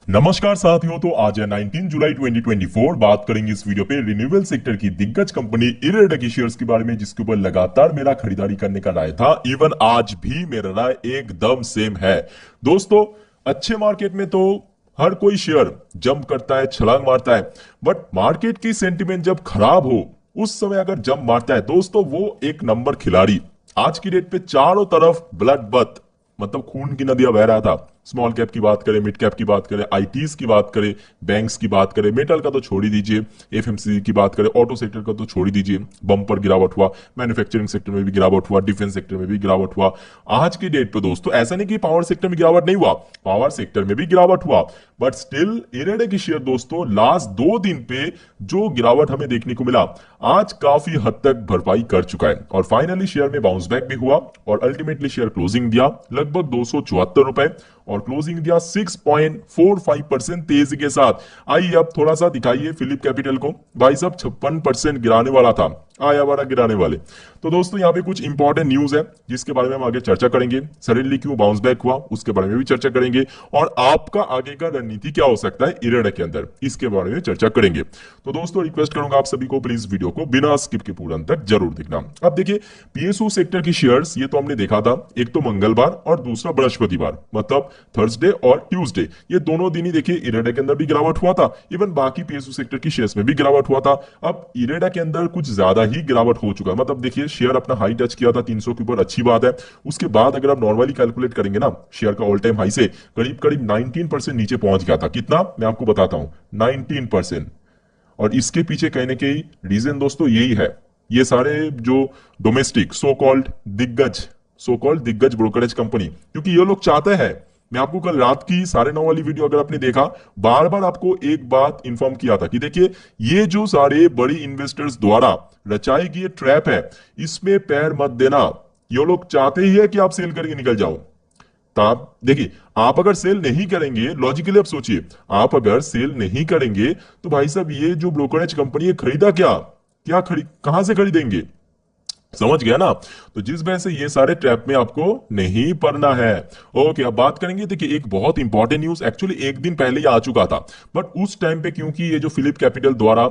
नमस्कार साथियों। तो आज है 19 जुलाई 2024। बात करेंगे इस वीडियो पे रिन्यूएबल सेक्टर की दिग्गज कंपनी इरेडा की शेयर्स के बारे में, जिसके ऊपर लगातार मेरा खरीदारी करने का राय था। इवन आज भी मेरा राय एकदम सेम है। दोस्तों, अच्छे मार्केट में तो हर कोई शेयर जंप करता है, छलांग मारता है, बट मार्केट की सेंटिमेंट जब खराब हो उस समय अगर जंप मारता है दोस्तों, वो एक नंबर खिलाड़ी। आज की डेट पे चारों तरफ ब्लड बथ, मतलब खून की नदियां बह रहा था। स्मॉल कैप की बात करें, मिड कैप की बात करें, आईटीज की बात करें, बैंक्स की बात करें, मेटल का तो छोड़ ही दीजिए, एफएमसीजी की बात करें, ऑटो सेक्टर का तो छोड़ ही दीजिए, बम्पर गिरावट हुआ, मैन्युफैक्चरिंग सेक्टर में भी गिरावट हुआ, डिफेंस सेक्टर में भी गिरावट हुआ। आज की डेट पे दोस्तों ऐसा नहीं कि पावर सेक्टर में गिरावट नहीं हुआ, पावर सेक्टर में भी गिरावट हुआ, बट स्टिल इरेडे की शेयर दोस्तों लास्ट 2 दिन पे जो गिरावट हमें देखने को मिला, आज काफी हद तक भरपाई कर चुका है और फाइनली शेयर में बाउंस बैक भी हुआ और अल्टीमेटली शेयर क्लोजिंग दिया लगभग ₹274 और क्लोजिंग दिया 6.45% तेजी के साथ। आइए अब थोड़ा सा दिखाइए फिलिप कैपिटल को। भाई साहब 56% गिराने वाला था, आया वाला गिराने वाले। तो दोस्तों यहाँ पे कुछ इंपॉर्टेंट न्यूज है जिसके बारे में हम आगे चर्चा करेंगे। सडनली क्यों बाउंस बैक हुआ उसके बारे में भी चर्चा करेंगे और आपका आगे का रणनीति क्या हो सकता है इरेडा के अंदर, इसके बारे में चर्चा करेंगे। तो दोस्तों रिक्वेस्ट करूंगा आप सभी को, प्लीज वीडियो को बिना स्किप के पूरा अंत तक जरूर देखना। अब देखिए, पीएसयू सेक्टर की शेयर्स ये तो हमने देखा था, एक तो मंगलवार और दूसरा बृहस्पतिवार, मतलब थर्सडे और ट्यूसडे, ये दोनों दिन ही देखिए इरेडा के अंदर भी गिरावट हुआ था। इवन बाकी पीएसयू सेक्टर की शेयर्स में भी गिरावट हुआ था। अब इरेडा के अंदर कुछ ज्यादा ही गिरावट हो चुका है। मतलब देखिए, शेयर अपना हाई टच किया था 300 के ऊपर, अच्छी बात है। उसके बाद अगर आप नॉर्मली कैलकुलेट करेंगे ना, शेयर का ऑल टाइम हाई से करीब करीब 19% नीचे पहुंच गया था। कितना, मैं आपको बताता हूं, 19%। और इसके पीछे कहीं ना कहीं रीजन दोस्तों यही है, ये सारे जो डोमेस्टिक सो कॉल्ड दिग्गज ब्रोकरेज कंपनी, क्योंकि ये लोग चाहते हैं। मैं आपको कल रात की 9:30 वाली वीडियो अगर आपने देखा, बार बार आपको एक बात इंफॉर्म किया था कि देखिए, ये जो सारे बड़ी इन्वेस्टर्स द्वारा रचाई गई ट्रैप है, इसमें पैर मत देना। ये लोग चाहते ही है कि आप सेल करके निकल जाओ। तो आप देखिए, आप अगर सेल नहीं करेंगे, लॉजिकली आप सोचिए, आप अगर सेल नहीं करेंगे तो भाई साहब ये जो ब्रोकरेज कंपनी है खरीदा क्या, कहां से खरीदेंगे? समझ गया ना? तो जिस वजह से ये सारे ट्रैप में आपको नहीं पड़ना है। ओके, अब बात करेंगे। देखिए, एक बहुत इंपॉर्टेंट न्यूज एक्चुअली एक दिन पहले ही आ चुका था, बट उस टाइम पे क्योंकि ये जो फिलिप कैपिटल द्वारा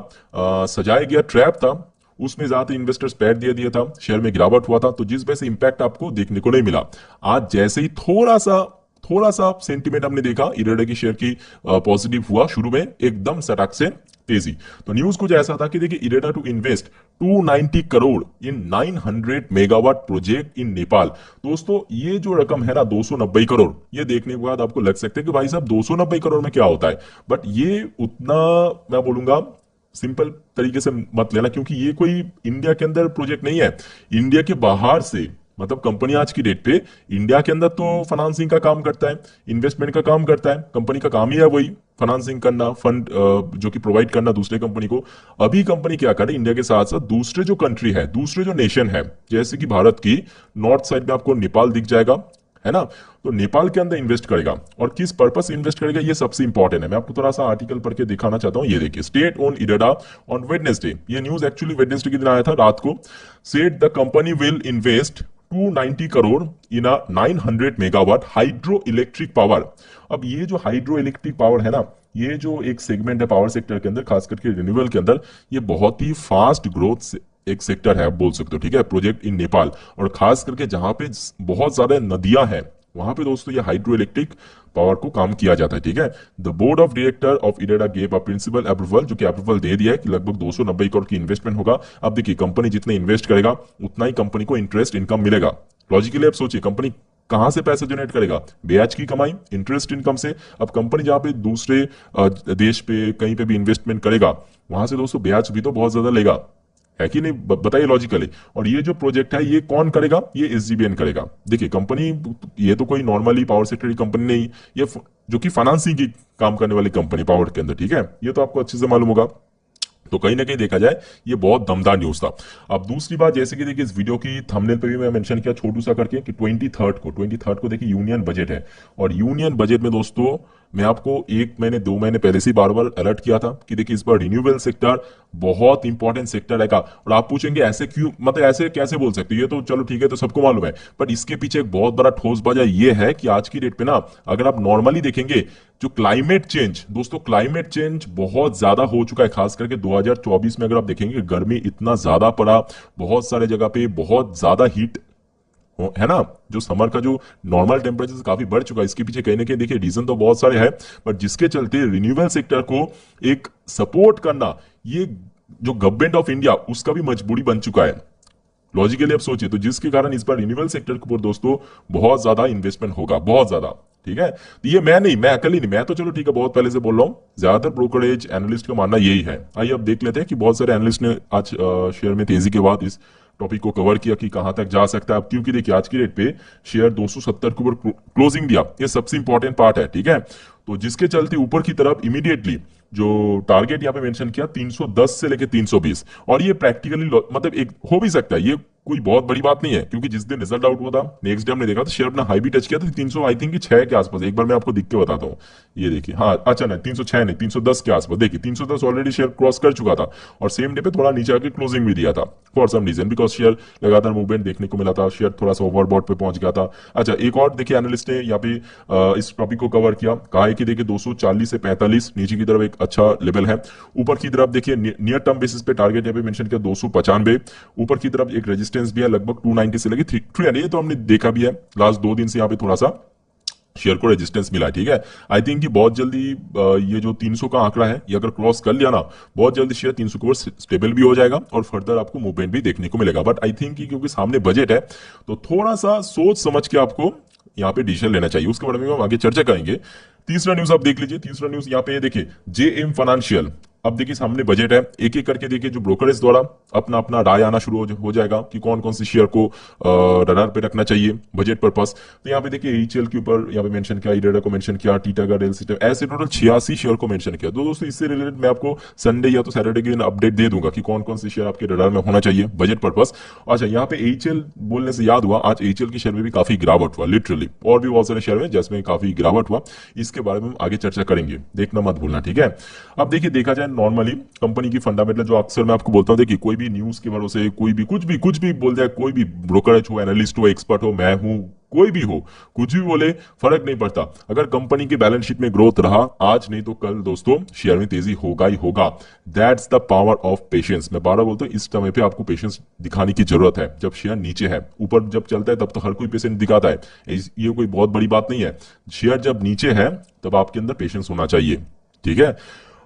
सजाया गया ट्रैप था, उसमें ज्यादा इन्वेस्टर्स पैर दे दिया था, शेयर में गिरावट हुआ था, तो जिस वजह से इंपैक्ट आपको देखने को नहीं मिला। आज जैसे ही थोड़ा सा सेंटीमेंट हमने देखा, इरेडा की शेयर की पॉजिटिव हुआ, शुरू में एकदम सटाक से तेजी। तो न्यूज कुछ ऐसा था कि देखिए, IREDA to invest 290 crore in 900 megawatt project in Nepal. दोस्तों ये जो रकम है ना 290 करोड़, ये देखने के बाद आपको लग सकता है कि भाई साहब 290 करोड़ में क्या होता है, बट ये उतना, मैं बोलूंगा, सिंपल तरीके से मत लेना, क्योंकि ये कोई इंडिया के अंदर प्रोजेक्ट नहीं है, इंडिया के बाहर से। मतलब कंपनी आज की डेट पे इंडिया के अंदर तो फाइनेंसिंग का काम करता है, इन्वेस्टमेंट का काम करता है, कंपनी का काम ही है वही फाइनेंसिंग करना, फंड जो कि प्रोवाइड करना दूसरे कंपनी को। अभी कंपनी क्या करे, इंडिया के साथ साथ दूसरे जो कंट्री है, दूसरे जो नेशन है, जैसे कि भारत की नॉर्थ साइड में आपको नेपाल दिख जाएगा, है ना? तो नेपाल के अंदर इन्वेस्ट करेगा और किस पर्पस इन्वेस्ट करेगा, ये सबसे इंपॉर्टेंट है। मैं आपको थोड़ा सा आर्टिकल पढ़ के दिखाना चाहता हूं। ये देखिए, state own IREDA on Wednesday, ये न्यूज एक्चुअली वेडनेसडे के दिन आया था रात को। Said the company will invest 290 crore in a 900 megawatt hydro electric power. अब ये जो हाइड्रो इलेक्ट्रिक पावर है ना, ये जो एक सेगमेंट है पावर सेक्टर के अंदर, खास करके रिन्यूएबल के अंदर, ये बहुत ही फास्ट ग्रोथ से एक सेक्टर है, आप बोल सकते हो। ठीक है, प्रोजेक्ट इन नेपाल, और खास करके जहां पे बहुत ज्यादा नदियां हैं, वहां पे दोस्तों ये हाइड्रो इलेक्ट्रिक पावर को काम किया जाता है। ठीक है, the board of director of IREDA gave a principle approval, जो कि अप्रूवल दे दिया है कि लगभग 290 करोड़ की इन्वेस्टमेंट होगा। अब देखिए, कंपनी जितने इन्वेस्ट करेगा उतना ही कंपनी को इंटरेस्ट इनकम मिलेगा। लॉजिकली आप सोचिए, कंपनी कहां से पैसा जनरेट करेगा? ब्याज की कमाई, इंटरेस्ट इनकम से। अब कंपनी जहां पे दूसरे देश पे कहीं पे भी इन्वेस्टमेंट करेगा, वहां से दोस्तों ब्याज भी तो बहुत ज्यादा लेगा, है कि नहीं? बताइए लॉजिकली। और ये जो प्रोजेक्ट है ये कौन करेगा? ये एसजीबीएन करेगा। देखिए कंपनी, ये तो कोई नॉर्मली पावर सेक्टर की कंपनी नहीं, ये जो कि फाइनेंसिंग की काम करने वाली कंपनी पावर के अंदर। ठीक है, ये तो आपको अच्छे से मालूम होगा। तो कहीं ना कहीं देखा जाए ये बहुत दमदार न्यूज था। अब दूसरी बात, जैसे कि देखिए इस वीडियो की थंबनेल पे भी मैं मेंशन किया छोटू सा करके कि 23 को देखिए यूनियन बजट है, और यूनियन बजट में दोस्तों मैं आपको 1 महीने 2 महीने पहले से बार बार अलर्ट किया था कि देखिए इस बार रिन्यूएबल सेक्टर बहुत इंपॉर्टेंट सेक्टर है का। और आप पूछेंगे ऐसे क्यों, मतलब ऐसे कैसे बोल सकते हो, ये तो चलो ठीक है, तो सबको मालूम है, बट इसके पीछे एक बहुत बड़ा ठोस वजह ये है कि आज की डेट पे ना अगर आप नॉर्मली देखेंगे जो क्लाइमेट चेंज, दोस्तों क्लाइमेट चेंज बहुत ज्यादा हो चुका है। खास करके 2024 में अगर आप देखेंगे गर्मी इतना ज्यादा पड़ा, बहुत सारे जगह पे बहुत ज्यादा हीट है ना, जो समर का जो नॉर्मल टेम्परेचर काफी बढ़ चुका है। इसके पीछे कहीं ना कहीं देखिए रीजन तो बहुत सारे हैं, बट जिसके चलते रिन्यूएबल सेक्टर को एक सपोर्ट करना ये जो गवर्नमेंट ऑफ इंडिया उसका भी मजबूरी बन चुका है। लॉजिकली आप सोचिए, तो जिसके कारण इस बार रिन्यूएबल सेक्टर के ऊपर दोस्तों बहुत ज्यादा इन्वेस्टमेंट होगा, बहुत ज्यादा। ठीक है, तो ये मैं अकेले नहीं, मैं तो चलो ठीक है बहुत पहले से बोल रहा हूँ, ज्यादातर ब्रोकरेज एनालिस्ट का मानना यही है। आइए अब देख लेते हैं कि बहुत सारे एनालिस्ट ने आज शेयर में तेजी के बाद इस टॉपिक को कवर किया कि कहां तक जा सकता है अब, क्योंकि देखिए आज की डेट पे शेयर 270 के ऊपर क्लोजिंग दिया, ये सबसे इंपॉर्टेंट पार्ट है। ठीक है, तो जिसके चलते ऊपर की तरफ इमीडिएटली जो टारगेट यहाँ पे मेंशन किया 310 से लेके 320, और ये प्रैक्टिकली मतलब एक हो भी सकता है, ये कोई बहुत बड़ी बात नहीं है, क्योंकि जिस दिन रिजल्ट आउट हुआ था नेक्स्ट डे हमने देखा था शेयर अपना हाई भी टच किया था 300 आई थिंक 6 के आसपास। एक बार मैं आपको दिख के बताता हूँ, ये देखिए, हाँ अच्छा नहीं 306 नहीं 310 के आसपास, देखिए 310 ऑलरेडी शेयर क्रॉस कर चुका था, और सेम डे पे थोड़ा नीचे आके क्लोजिंग भी दिया था for some reason, because share लगातार मूवमेंट देखने को मिला था, शेयर थोड़ा सा ओवरबॉट पे पहुंच गया था। अच्छा एक और देखिए एनालिस्ट ने यहाँ पे इस टॉपिक को कवर किया, कहा है कि देखिए 240 से 45 नीचे की तरफ एक अच्छा लेवल है, ऊपर की तरफ देखिए नियर टर्म बेसिस पे टारगेट यहाँ पे मेंशन किया 295, ऊपर की तरफ एक रेजिस्टेंस भी है लगभग 290 से लेके 300, ये तो हमने देखा भी है लास्ट 2 दिन से यहाँ पे थोड़ा सा शेयर को रेजिस्टेंस मिला है। ठीक है, आई थिंक कि बहुत जल्दी ये जो 300 का आंकड़ा है ये अगर क्रॉस कर लिया ना, बहुत जल्दी शेयर 300 के ऊपर स्टेबल भी हो जाएगा और फर्दर आपको मूवमेंट भी देखने को मिलेगा। बट आई थिंक कि क्योंकि सामने बजट है तो थोड़ा सा सोच समझ के आपको यहाँ पे डिसीजन लेना चाहिए, उसके बारे में हम आगे चर्चा करेंगे। तीसरा न्यूज आप देख लीजिए, तीसरा न्यूज यहाँ पे देखिए जेएम फाइनेंशियल, अब देखिए सामने बजट है, एक एक करके देखिए जो ब्रोकरेज द्वारा अपना अपना राय आना शुरू हो जाएगा कि कौन कौन सी शेयर को रडार पे रखना चाहिए बजट पर्पस। तो यहाँ पे देखिए एचएल के ऊपर यहाँ पे मेंशन किया, इरेडा को मेंशन किया, टीटागढ़, एलसीटी, ऐसे टोटल 86 शेयर को मेंशन किया। तो दोस्तों इससे रिलेटेड मैं आपको संडे या तो सैटरडे के दिन अपडेट दे दूंगा कि कौन कौन सी शेयर आपके रडार में होना चाहिए बजट पर्पस। अच्छा यहाँ पे एचएल बोलने से याद हुआ, आज एचएल के शेयर में भी काफी गिरावट हुआ लिटरली, और भी बहुत सारे शेयर में जिसमें काफी गिरावट हुआ, इसके बारे में हम आगे चर्चा करेंगे, देखना मत भूलना। ठीक है, अब देखिए देखा जाए नॉर्मली कंपनी की फंडामेंटल जो अक्सर मैं आपको बोलता हूं, देखिए कोई भी न्यूज के भरोसे कोई भी कुछ भी बोल जाए, कोई भी ब्रोकरेज हो, एनालिस्ट हो, एक्सपर्ट हो, मैं हूं, कोई भी हो, कुछ भी बोले फर्क नहीं पड़ता। अगर कंपनी की बैलेंस शीट में ग्रोथ रहा आज नहीं तो कल दोस्तों शेयर में तेजी होगा ही होगा। That's the power of patience. मैं बार बार बोलता हूं इस समय पे आपको पेशेंस दिखाने की जरूरत है। जब शेयर नीचे है, ऊपर जब चलता है तब तो हर कोई पेशेंस दिखाता है, ये कोई बहुत बड़ी बात नहीं है। शेयर जब नीचे है तब आपके अंदर पेशेंस होना चाहिए। ठीक है,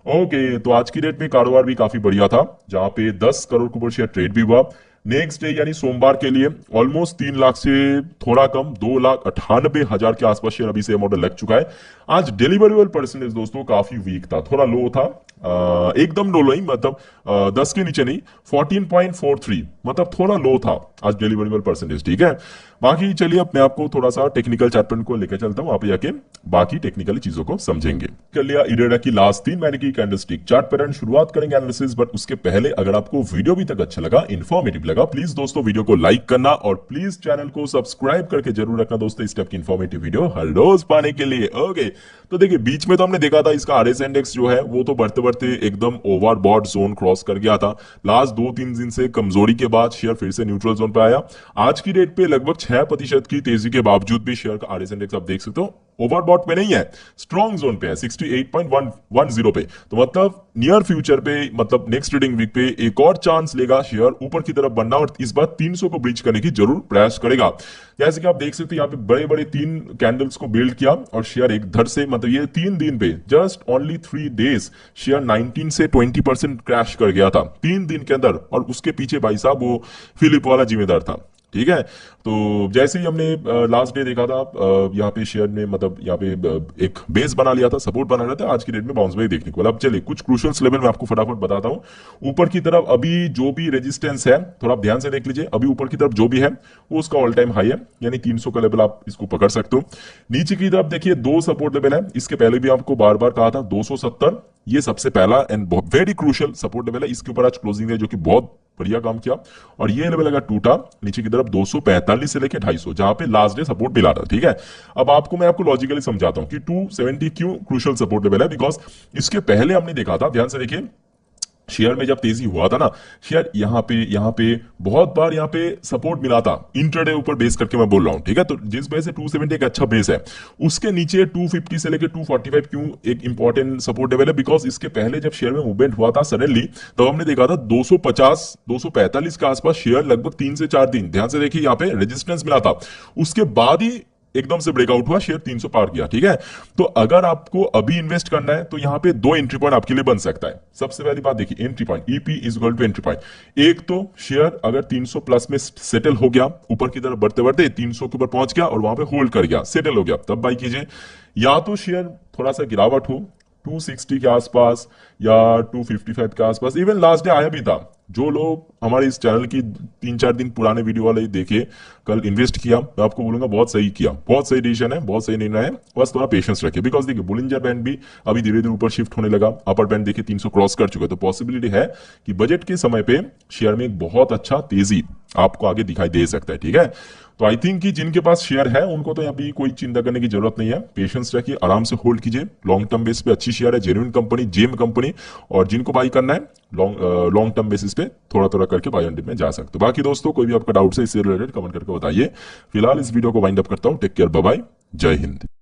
ओके तो आज की डेट में कारोबार भी काफी बढ़िया था, जहां पे 10 करोड़ के ऊपर शेयर ट्रेड भी हुआ। नेक्स्ट डे यानी सोमवार के लिए ऑलमोस्ट 3 लाख से थोड़ा कम 2,98,000 के आसपास शेयर अभी से मॉडल लग चुका है। आज डिलीवरेबल परसेंटेज दोस्तों काफी वीक था, थोड़ा लो था, एकदम लो नहीं, मतलब 10 के नीचे नहीं, 14.43, मतलब थोड़ा लो था आज डिलीवरेबल परसेंटेज। ठीक है, बाकी चलिए अब मैं आपको थोड़ा सा टेक्निकल चार्ट को लेकर चलता हूं, वहां पे जाके बाकी टेक्निकल चीजों को समझेंगे। कर लिया इरेडा की लास्ट 3 महीने की कैंडलस्टिक चार्ट पैटर्न, शुरुआत करेंगे एनालिसिस। बट उसके पहले अगर आपको वीडियो भी तक अच्छा लगा, इन्फॉर्मेटिव लगा, प्लीज दोस्तों वीडियो को लाइक करना और प्लीज चैनल को सब्सक्राइब करके जरूर रखना दोस्तों इस टाइप की इन्फॉर्मेटिव वीडियो हर रोज पाने के लिए। ओके, तो देखिए बीच में तो हमने देखा था इसका आरएस इंडेक्स जो है वो तो बढ़ते बढ़ते एकदम ओवरबॉट जोन क्रॉस कर गया था। लास्ट 2-3 दिन से कमजोरी के बाद शेयर फिर से न्यूट्रल जोन पे आया। आज की डेट पे लगभग 6% की तेजी के बावजूद भी शेयर का आरएस इंडेक्स आप देख सकते हो ओवरबॉट पे नहीं है, स्ट्रॉन्ग जोन पे है 68.110 पे। तो मतलब नियर फ्यूचर पे, मतलब नेक्स्ट ट्रेडिंग वीक पे एक और चांस लेगा शेयर ऊपर की तरफ बढ़ना और इस बार 300 को ब्रीच करने की जरूर प्रयास करेगा। जैसे कि आप देख सकते हो यहाँ पे बड़े बड़े 3 कैंडल्स को बिल्ड किया और शेयर एक धड़ से, मतलब ये 3 दिन पे जस्ट ओनली 3 डेज शेयर 19 से 20% क्रैश कर गया था 3 दिन के अंदर, और उसके पीछे भाई साहब वो फिलिप वाला जिम्मेदार था। ठीक है, तो जैसे ही हमने लास्ट डे देखा था यहाँ पे शेयर ने, मतलब यहाँ पे एक बेस बना लिया था, सपोर्ट बना लिया था, आज की डेट में बाउंस बैक देखने को। अब चलिए कुछ क्रूशियल लेवल में आपको फटाफट बताता हूँ। ऊपर की तरफ अभी जो भी रेजिस्टेंस है थोड़ा आप ध्यान से देख लीजिए, अभी ऊपर की तरफ जो भी है वो उसका ऑल टाइम हाई है, यानी 300 का लेवल आप इसको पकड़ सकते हो। नीचे की तरफ देखिए 2 सपोर्ट लेवल है, इसके पहले भी आपको बार बार कहा था 270 ये सबसे पहला and very crucial support level है। इसके ऊपर आज क्लोजिंग है जो कि बहुत बढ़िया काम किया। और ये लेवल अगर टूटा नीचे की तरफ 245 से लेके 250, जहां पे लास्ट डे सपोर्ट मिला था, ठीक है। अब मैं आपको लॉजिकली समझाता हूं कि 270 क्यों क्रूशियल सपोर्ट लेवल है। बिकॉज इसके पहले हमने देखा था, ध्यान से देखिए, शेयर में जब तेजी हुआ था ना, शेयर यहाँ पे बहुत बार यहाँ पे सपोर्ट मिला था, इंट्राडे ऊपर बेस करके मैं बोल रहा हूं, ठीक है। तो जिस वजह से 270 एक अच्छा बेस है, उसके नीचे 250 से लेके 245 क्यों एक इंपॉर्टेंट सपोर्ट लेवल है। बिकॉज इसके पहले जब शेयर में मूवमेंट हुआ था सडनली, तो हमने देखा था 250 245 के आसपास शेयर लगभग 3 से 4 दिन, ध्यान से देखिए, यहाँ पे रेजिस्टेंस मिला था। उसके बाद ही एकदम से ब्रेकआउट हुआ, शेयर 300 पार किया, ठीक है। तो अगर आपको अभी इन्वेस्ट करना है तो यहां पे 2 एंट्री पॉइंट आपके लिए बन सकता है। सबसे पहली बात देखिए, entry point EP is equal to entry point. एक तो शेयर अगर 300 प्लस में सेटल हो गया, ऊपर की तरफ बढ़ते बढ़ते 300 के ऊपर पहुंच गया और वहां पे होल्ड कर गया, सेटल हो गया, तब बाई कीजिए। या तो शेयर थोड़ा सा गिरावट हो 260 के आसपास या 255 के आसपास, इवन लास्ट डे आया भी था। जो लोग हमारे इस चैनल की 3-4 दिन पुराने वीडियो वाले देखे, कल इन्वेस्ट किया, मैं आपको बोलूंगा बहुत सही किया, बहुत सही डिसीजन है, बहुत सही निर्णय है। बस थोड़ा पेशेंस रखिए। बिकॉज देखिए, बुलिंजर बैंड भी अभी धीरे धीरे ऊपर शिफ्ट होने लगा, अपर बैंड देखिए 300 क्रॉस कर चुका है। तो पॉसिबिलिटी है कि बजट के समय पे शेयर में एक बहुत अच्छा तेजी आपको आगे दिखाई दे सकता है, ठीक है। तो आई थिंक कि जिनके पास शेयर है उनको तो अभी कोई चिंता करने की जरूरत नहीं है। पेशेंस रखिए, आराम से होल्ड कीजिए। लॉन्ग टर्म बेस पे अच्छी शेयर है, जेन्युइन कंपनी, जेम कंपनी। और जिनको बाई करना है लॉन्ग टर्म बेसिस पे थोड़ा थोड़ा करके बाय एंड डिप में जा सकते हो। बाकी दोस्तों, कोई भी आपका डाउट है इससे रिलेटेड कमेंट करके बताइए। फिलहाल इस वीडियो को वाइंड अप करता हूं। टेक केयर, बाय बाय, जय हिंद।